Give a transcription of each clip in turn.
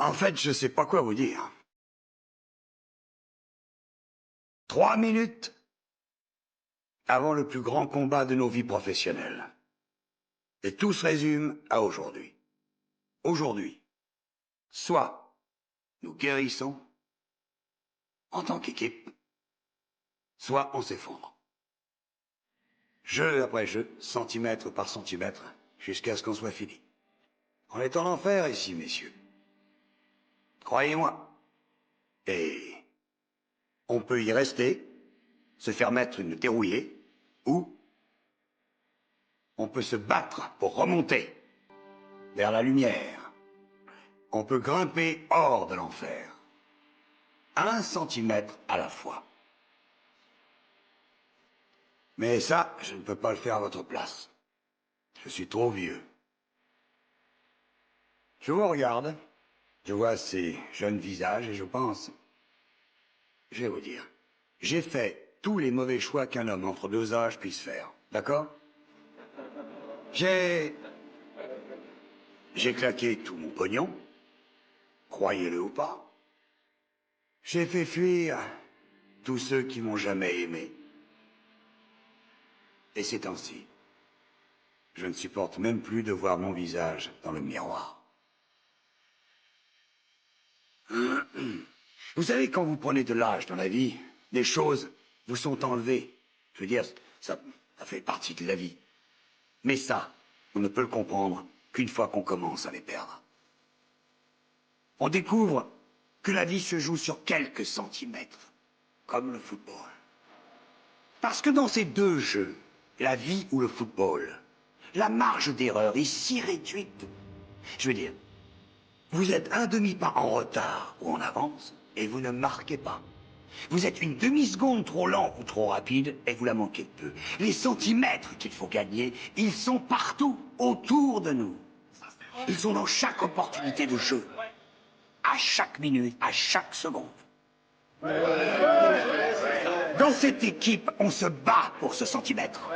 En fait, je sais pas quoi vous dire. 3 minutes avant le plus grand combat de nos vies professionnelles. Et tout se résume à aujourd'hui. Aujourd'hui, soit nous guérissons en tant qu'équipe, soit on s'effondre. Jeu après jeu, centimètre par centimètre, jusqu'à ce qu'on soit fini. On est en enfer ici, messieurs. Croyez-moi. Et on peut y rester, se faire mettre une dérouillée, ou on peut se battre pour remonter vers la lumière. On peut grimper hors de l'enfer, 1 centimètre à la fois. Mais ça, je ne peux pas le faire à votre place. Je suis trop vieux. Je vous regarde, je vois ces jeunes visages et je pense... Je vais vous dire, j'ai fait tous les mauvais choix qu'un homme entre 2 âges puisse faire, d'accord? J'ai claqué tout mon pognon, croyez-le ou pas. J'ai fait fuir tous ceux qui m'ont jamais aimé. Et ces temps-ci, je ne supporte même plus de voir mon visage dans le miroir. Vous savez, quand vous prenez de l'âge dans la vie, des choses vous sont enlevées. Je veux dire, ça fait partie de la vie. Mais ça, on ne peut le comprendre qu'une fois qu'on commence à les perdre. On découvre que la vie se joue sur quelques centimètres, comme le football. Parce que dans ces 2 jeux, la vie ou le football, la marge d'erreur est si réduite. Je veux dire, vous êtes un demi-pas en retard ou en avance, et vous ne marquez pas. Vous êtes une demi-seconde trop lent ou trop rapide, et vous la manquez de peu. Les centimètres qu'il faut gagner, ils sont partout, autour de nous. Ils sont dans chaque opportunité de jeu. À chaque minute, à chaque seconde. Dans cette équipe, on se bat pour ce centimètre.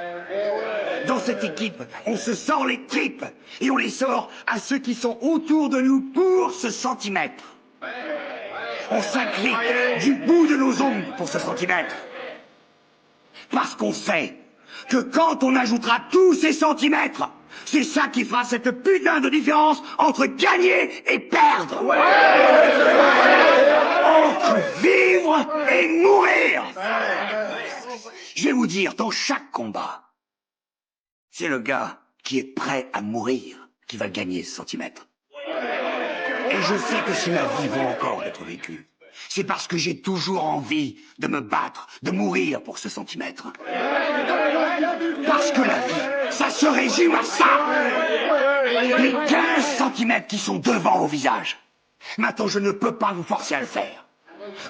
Dans cette équipe, on se sort les tripes et on les sort à ceux qui sont autour de nous pour ce centimètre. On s'agrippe du bout de nos ongles pour ce centimètre. Parce qu'on sait que quand on ajoutera tous ces centimètres, c'est ça qui fera cette putain de différence entre gagner et perdre. Entre vivre et mourir. Je vais vous dire, dans chaque combat, c'est le gars qui est prêt à mourir qui va gagner ce centimètre. Et je sais que si ma vie vaut encore d'être vécue, c'est parce que j'ai toujours envie de me battre, de mourir pour ce centimètre. Parce que la vie, ça se résume à ça. Les 15 centimètres qui sont devant vos visages. Maintenant, je ne peux pas vous forcer à le faire.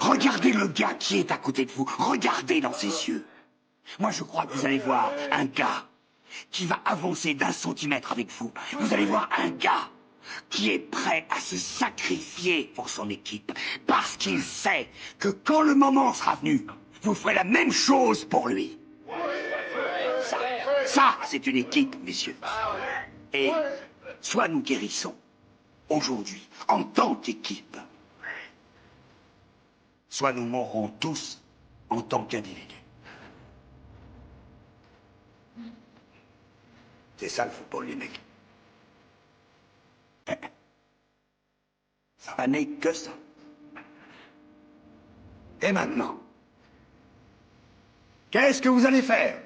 Regardez le gars qui est à côté de vous. Regardez dans ses yeux. Moi, je crois que vous allez voir un gars qui va avancer d'1 centimètre avec vous. Vous allez voir un gars qui est prêt à se sacrifier pour son équipe, parce qu'il sait que quand le moment sera venu, vous ferez la même chose pour lui. Ça, c'est une équipe, messieurs. Et soit nous guérissons aujourd'hui en tant qu'équipe, soit nous mourrons tous en tant qu'individus. C'est ça le football, les mecs. Ça n'est que ça. Et maintenant, qu'est-ce que vous allez faire?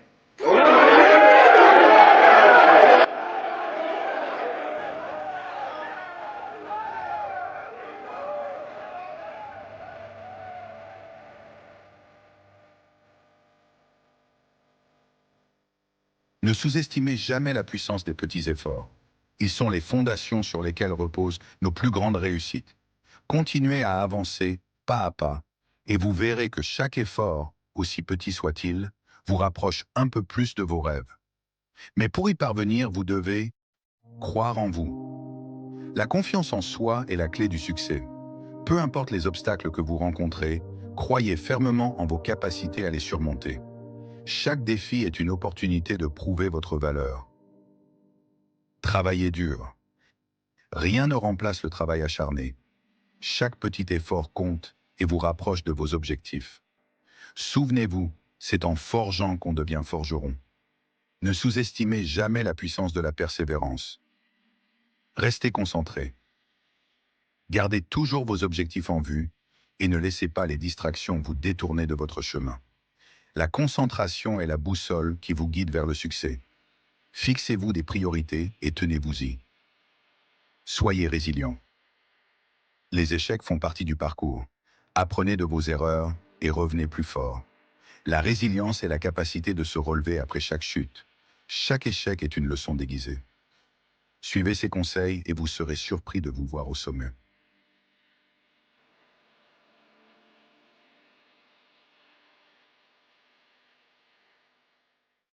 Ne sous-estimez jamais la puissance des petits efforts. Ils sont les fondations sur lesquelles reposent nos plus grandes réussites. Continuez à avancer pas à pas, et vous verrez que chaque effort, aussi petit soit-il, vous rapproche un peu plus de vos rêves. Mais pour y parvenir, vous devez croire en vous. La confiance en soi est la clé du succès. Peu importe les obstacles que vous rencontrez, croyez fermement en vos capacités à les surmonter. Chaque défi est une opportunité de prouver votre valeur. Travaillez dur. Rien ne remplace le travail acharné. Chaque petit effort compte et vous rapproche de vos objectifs. Souvenez-vous, c'est en forgeant qu'on devient forgeron. Ne sous-estimez jamais la puissance de la persévérance. Restez concentré. Gardez toujours vos objectifs en vue et ne laissez pas les distractions vous détourner de votre chemin. La concentration est la boussole qui vous guide vers le succès. Fixez-vous des priorités et tenez-vous-y. Soyez résilient. Les échecs font partie du parcours. Apprenez de vos erreurs et revenez plus fort. La résilience est la capacité de se relever après chaque chute. Chaque échec est une leçon déguisée. Suivez ces conseils et vous serez surpris de vous voir au sommet.